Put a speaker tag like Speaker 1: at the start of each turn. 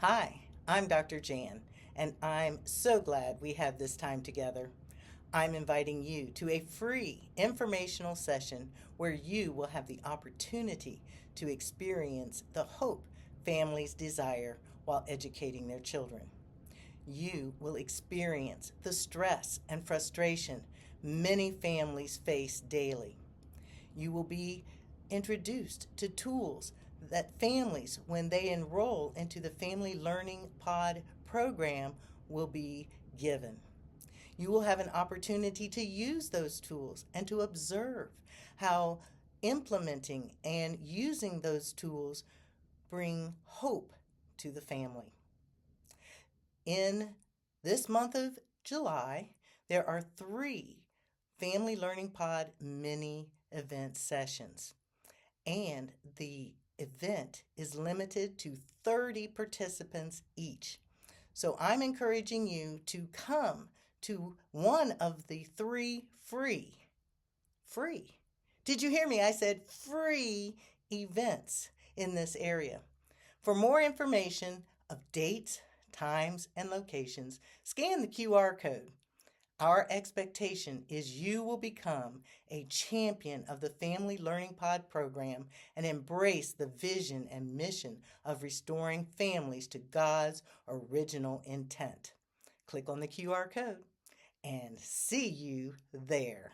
Speaker 1: Hi, I'm Dr. Jan, and I'm so glad we have this time together. I'm inviting you to a free informational session where you will have the opportunity to experience the hope families desire while educating their children. You will experience the stress and frustration many families face daily. You will be introduced to tools that families, when they enroll into the Family Learning Pod program, will be given. You will have an opportunity to use those tools and to observe how implementing and using those tools bring hope to the family. In this month of July, there are 3 Family Learning Pod mini event sessions, and the event is limited to 30 participants each. So I'm encouraging you to come to one of the 3 free. Did you hear me? I said free events in this area. For more information of dates, times, and locations, scan the QR code. Our expectation is you will become a champion of the Family Learning Pod program and embrace the vision and mission of restoring families to God's original intent. Click on the QR code and see you there.